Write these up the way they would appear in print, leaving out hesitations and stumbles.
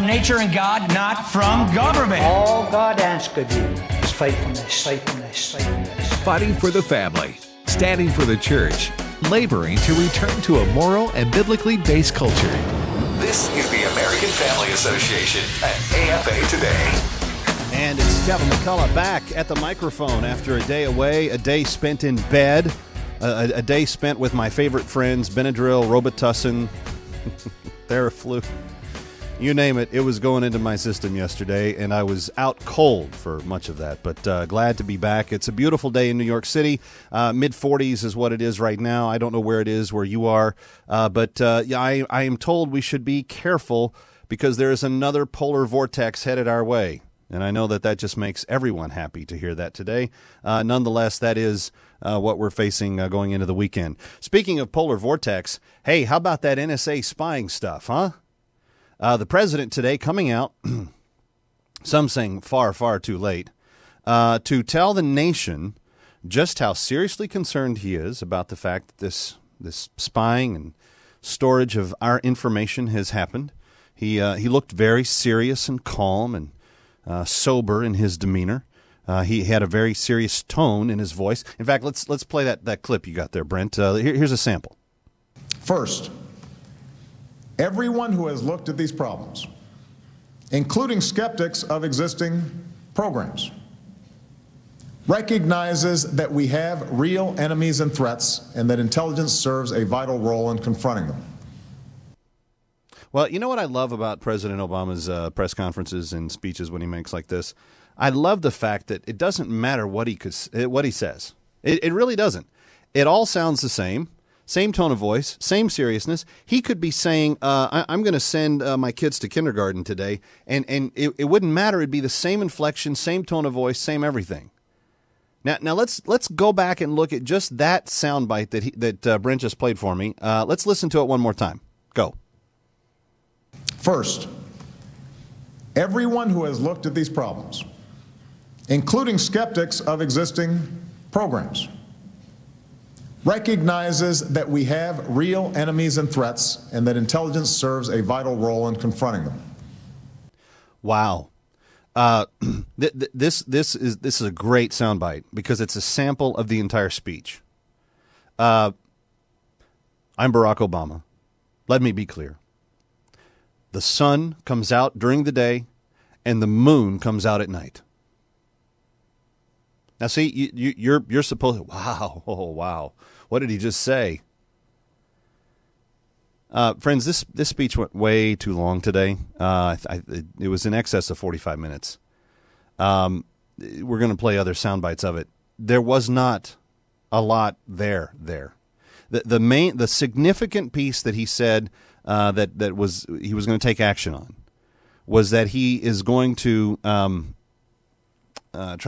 nature and God, not from government. All God asks of you is faithfulness, faithfulness, faithfulness. Fighting for the family, standing for the church, laboring to return to a moral and biblically based culture. This is the American Family Association at AFA Today. And it's Kevin McCullough back at the microphone after a day away, a day spent in bed, a day spent with my favorite friends, Benadryl, Robitussin, Theraflu. You name it, it was going into my system yesterday, and I was out cold for much of that, but glad to be back. It's a beautiful day in New York City. Mid-40s is what it is right now. I don't know where it is, where you are, but I am told we should be careful because there is another polar vortex headed our way, and I know that just makes everyone happy to hear that today. Nonetheless, that is what we're facing going into the weekend. Speaking of polar vortex, hey, how about that NSA spying stuff, huh? The president today coming out, some saying far, far too late, to tell the nation just how seriously concerned he is about the fact that this spying and storage of our information has happened. He looked very serious and calm and sober in his demeanor. He had a very serious tone in his voice. In fact, let's play that clip you got there, Brent. Here's a sample. First, everyone who has looked at these problems, including skeptics of existing programs, recognizes that we have real enemies and threats and that intelligence serves a vital role in confronting them. Well, you know what I love about President Obama's press conferences and speeches when he makes like this? I love the fact that it doesn't matter what he says. It really doesn't. It all sounds the same. Same tone of voice, same seriousness. He could be saying, I'm going to send my kids to kindergarten today, and it wouldn't matter. It'd be the same inflection, same tone of voice, same everything. Now let's go back and look at just that soundbite that Brent just played for me. Let's listen to it one more time. Go. First, everyone who has looked at these problems, including skeptics of existing programs, recognizes that we have real enemies and threats and that intelligence serves a vital role in confronting them. Wow. This is a great soundbite because it's a sample of the entire speech. I'm Barack Obama. Let me be clear. The sun comes out during the day and the moon comes out at night. Now, see, you're supposed to, wow. What did he just say? Friends, this speech went way too long today. It was in excess of 45 minutes. We're going to play other sound bites of it. There was not a lot there. The significant piece that he said that he was going to take action on was that he is going to try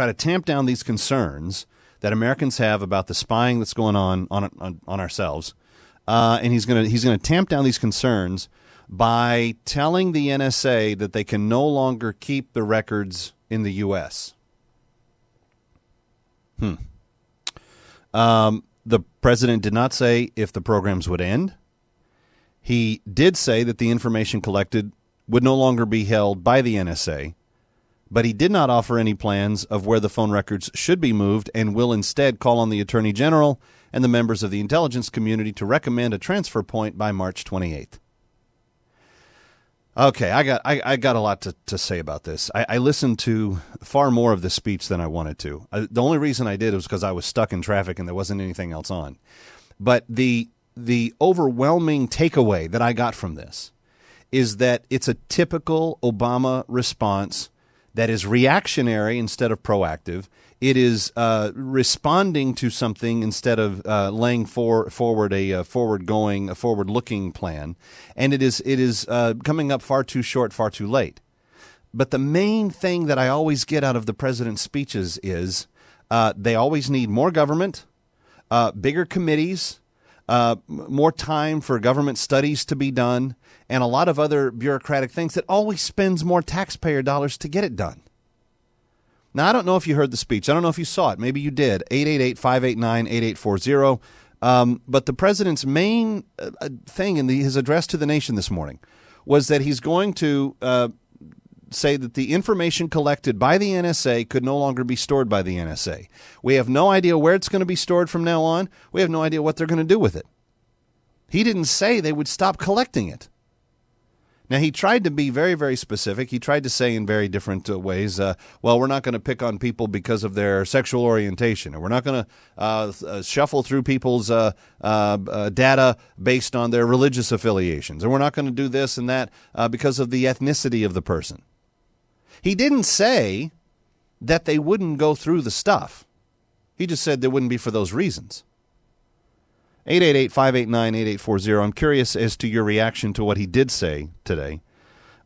to tamp down these concerns that Americans have about the spying that's going on ourselves, and he's going to tamp down these concerns by telling the NSA that they can no longer keep the records in the U.S. The president did not say if the programs would end. He did say that the information collected would no longer be held by the NSA. But he did not offer any plans of where the phone records should be moved and will instead call on the Attorney General and the members of the intelligence community to recommend a transfer point by March 28th. Okay, I got a lot to say about this. I listened to far more of the speech than I wanted to. The only reason I did was because I was stuck in traffic and there wasn't anything else on. But the overwhelming takeaway that I got from this is that it's a typical Obama response that is reactionary instead of proactive. It is responding to something instead of laying forward a forward-looking plan, and it is coming up far too short, far too late. But the main thing that I always get out of the president's speeches is they always need more government, bigger committees, more time for government studies to be done, and a lot of other bureaucratic things that always spends more taxpayer dollars to get it done. Now, I don't know if you heard the speech. I don't know if you saw it. Maybe you did. 888-589-8840. But the president's main thing in his address to the nation this morning was that he's going to say that the information collected by the NSA could no longer be stored by the NSA. We have no idea where it's going to be stored from now on. We have no idea what they're going to do with it. He didn't say they would stop collecting it. Now, he tried to be very, very specific. He tried to say in very different ways, well, we're not going to pick on people because of their sexual orientation, or we're not going to shuffle through people's data based on their religious affiliations, or we're not going to do this and that because of the ethnicity of the person. He didn't say that they wouldn't go through the stuff. He just said they wouldn't be for those reasons. 888-589-8840. I'm curious as to your reaction to what he did say today.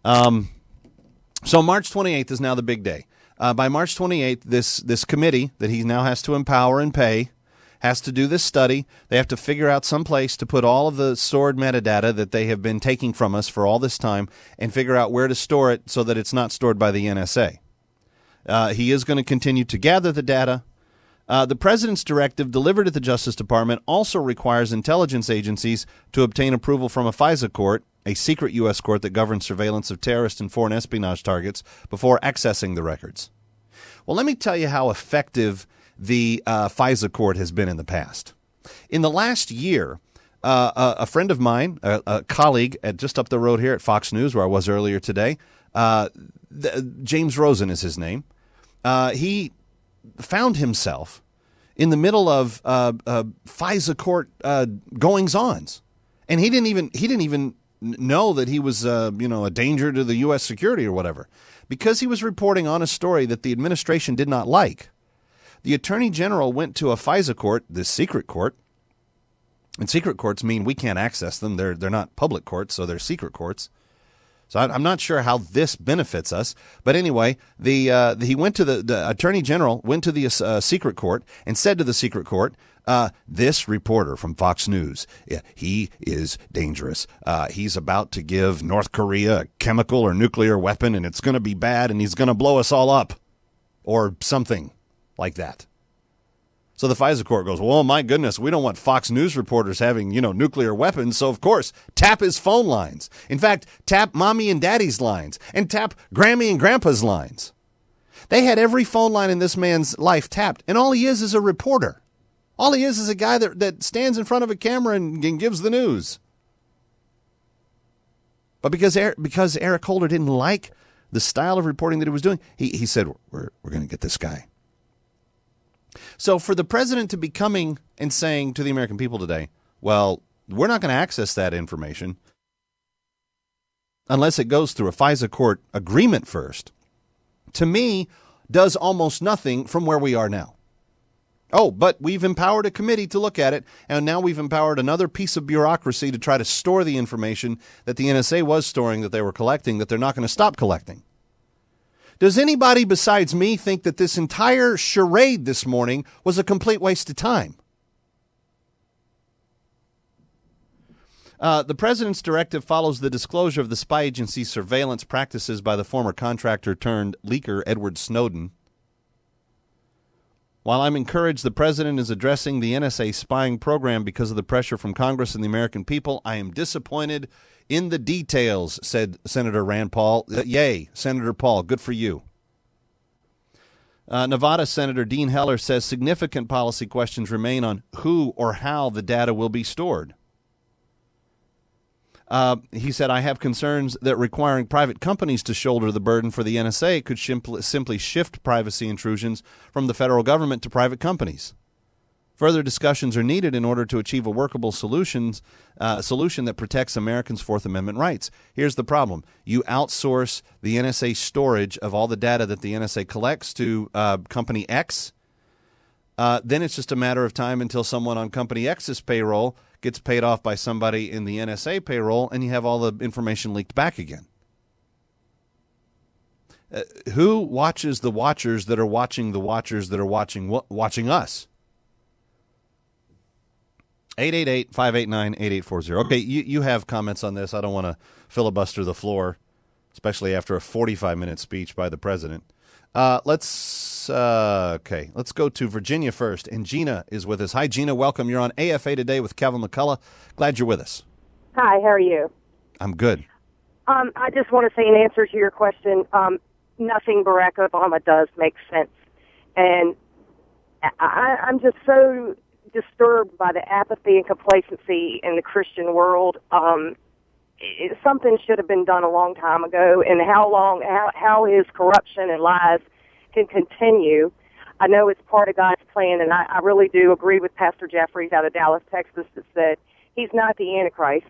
So March 28th is now the big day. By March 28th, this committee that he now has to empower and pay has to do this study. They have to figure out some place to put all of the stored metadata that they have been taking from us for all this time and figure out where to store it so that it's not stored by the NSA. He is going to continue to gather the data. The president's directive delivered at the Justice Department also requires intelligence agencies to obtain approval from a FISA court, a secret U.S. court that governs surveillance of terrorist and foreign espionage targets, before accessing the records. Well, let me tell you how effective the FISA court has been in the past. In the last year, a friend of mine, a colleague at just up the road here at Fox News, where I was earlier today, James Rosen is his name, he found himself in the middle of FISA court goings-ons, and he didn't even know that he was a danger to the U.S. security or whatever, because he was reporting on a story that the administration did not like. The Attorney General went to a FISA court, this secret court, and secret courts mean we can't access them. They're not public courts, so they're secret courts. So I'm not sure how this benefits us, but anyway, he went to the Attorney General went to the secret court and said to the secret court, this reporter from Fox News, he is dangerous. He's about to give North Korea a chemical or nuclear weapon, and it's going to be bad, and he's going to blow us all up, or something like that. So the FISA court goes, well, my goodness, we don't want Fox News reporters having, nuclear weapons. So, of course, tap his phone lines. In fact, tap mommy and daddy's lines and tap Grammy and grandpa's lines. They had every phone line in this man's life tapped. And all he is a reporter. All he is a guy that stands in front of a camera and gives the news. But because Eric Holder didn't like the style of reporting that he was doing, he said, we're going to get this guy. So for the president to be coming and saying to the American people today, well, we're not going to access that information unless it goes through a FISA court agreement first, to me, does almost nothing from where we are now. Oh, but we've empowered a committee to look at it, and now we've empowered another piece of bureaucracy to try to store the information that the NSA was storing, that they were collecting, that they're not going to stop collecting. Does anybody besides me think that this entire charade this morning was a complete waste of time? The president's directive follows the disclosure of the spy agency's surveillance practices by the former contractor turned leaker Edward Snowden. While I'm encouraged the president is addressing the NSA spying program because of the pressure from Congress and the American people, I am disappointed in the details, said Senator Rand Paul. Yay, Senator Paul, good for you. Nevada Senator Dean Heller says significant policy questions remain on who or how the data will be stored. He said, I have concerns that requiring private companies to shoulder the burden for the NSA could simply shift privacy intrusions from the federal government to private companies. Further discussions are needed in order to achieve a workable solution that protects Americans' Fourth Amendment rights. Here's the problem. You outsource the NSA storage of all the data that the NSA collects to Company X. Then it's just a matter of time until someone on Company X's payroll gets paid off by somebody in the NSA payroll, and you have all the information leaked back again. Who watches the watchers that are watching the watchers that are watching us? 888-589-8840. Okay, you have comments on this. I don't want to filibuster the floor, especially after a 45-minute speech by the president. Let's go to Virginia first, and Gina is with us. Hi, Gina. Welcome. You're on AFA Today with Kevin McCullough. Glad you're with us. Hi, how are you? I'm good. I just want to say in answer to your question, nothing Barack Obama does makes sense. And I'm just so disturbed by the apathy and complacency in the Christian world. Something should have been done a long time ago, and how his corruption and lies can continue. I know it's part of God's plan, and I really do agree with Pastor Jeffries out of Dallas, Texas, that said he's not the Antichrist,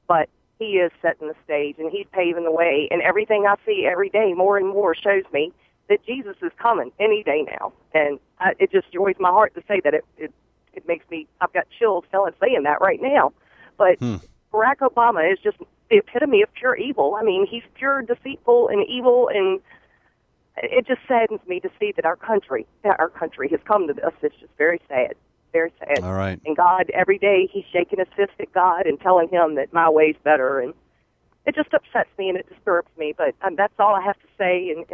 but he is setting the stage, and he's paving the way. And everything I see every day more and more shows me that Jesus is coming any day now. And it just joys my heart to say that. It makes me, I've got chills saying that right now. But Barack Obama is just the epitome of pure evil. I mean, he's pure deceitful and evil, and it just saddens me to see that our country has come to this. It's just very sad, very sad. All right. And God, every day, he's shaking his fist at God and telling him that my way's better, and it just upsets me and it disturbs me. But that's all I have to say, and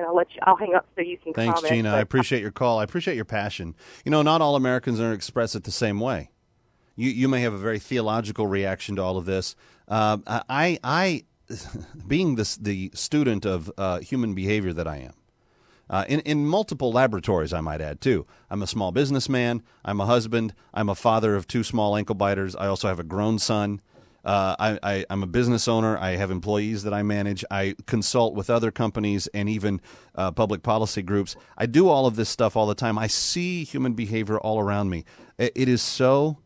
I'll hang up so you can Thanks, comment. Gina. I appreciate your call. I appreciate your passion. You know, not all Americans are express it the same way. You may have a very theological reaction to all of this. I being the student of human behavior that I am, in multiple laboratories, I might add, too. I'm a small businessman. I'm a husband. I'm a father of 2 small ankle biters. I also have a grown son. I'm a business owner. I have employees that I manage. I consult with other companies and even public policy groups. I do all of this stuff all the time. I see human behavior all around me. It is so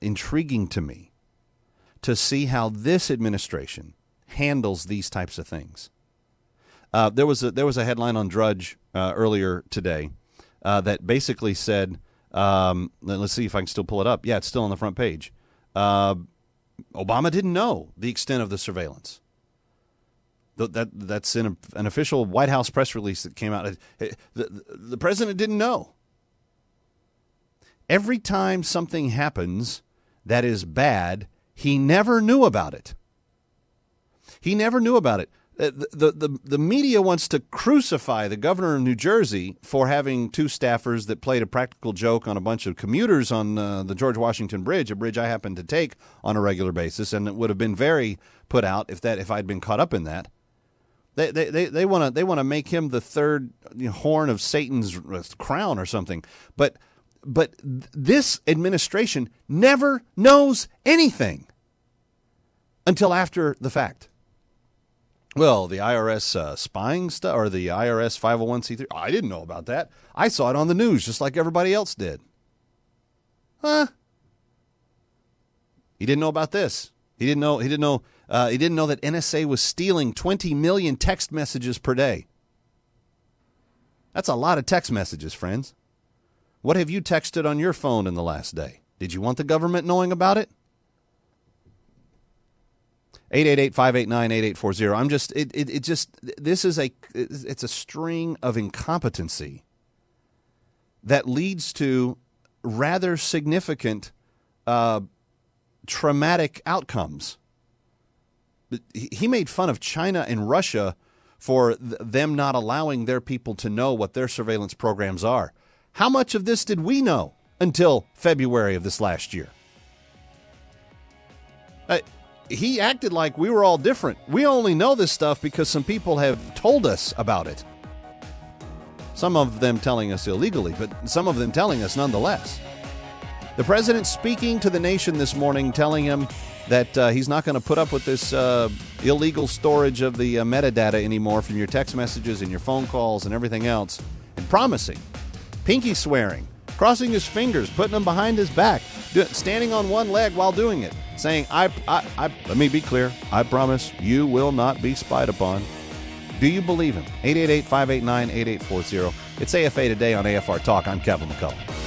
intriguing to me to see how this administration handles these types of things. There was a headline on Drudge earlier today that basically said, let's see if I can still pull it up. Yeah, it's still on the front page. Obama didn't know the extent of the surveillance. That's in an official White House press release that came out. The president didn't know. Every time something happens that is bad, he never knew about it. He never knew about it. The media wants to crucify the governor of New Jersey for having 2 staffers that played a practical joke on a bunch of commuters on the George Washington Bridge, a bridge I happen to take on a regular basis, and it would have been very put out if I'd been caught up in that. They want to make him the third horn of Satan's crown or something, but this administration never knows anything until after the fact. Well, the IRS spying stuff, or the IRS 501c3, I didn't know about that. I saw it on the news just like everybody else did. Huh? He didn't know about this. He didn't know that NSA was stealing 20 million text messages per day. That's a lot of text messages, friends. What have you texted on your phone in the last day? Did you want the government knowing about it? 888-589-8840. It's a string of incompetency that leads to rather significant traumatic outcomes. He made fun of China and Russia for them not allowing their people to know what their surveillance programs are. How much of this did we know until February of this last year? He acted like we were all different. We only know this stuff because some people have told us about it. Some of them telling us illegally, but some of them telling us nonetheless. The president speaking to the nation this morning, telling him that he's not going to put up with this illegal storage of the metadata anymore from your text messages and your phone calls and everything else, and promising, pinky swearing, crossing his fingers, putting them behind his back, standing on one leg while doing it, saying, let me be clear, I promise you will not be spied upon. Do you believe him? 888-589-8840. It's AFA Today on AFR Talk. I'm Kevin McCullough.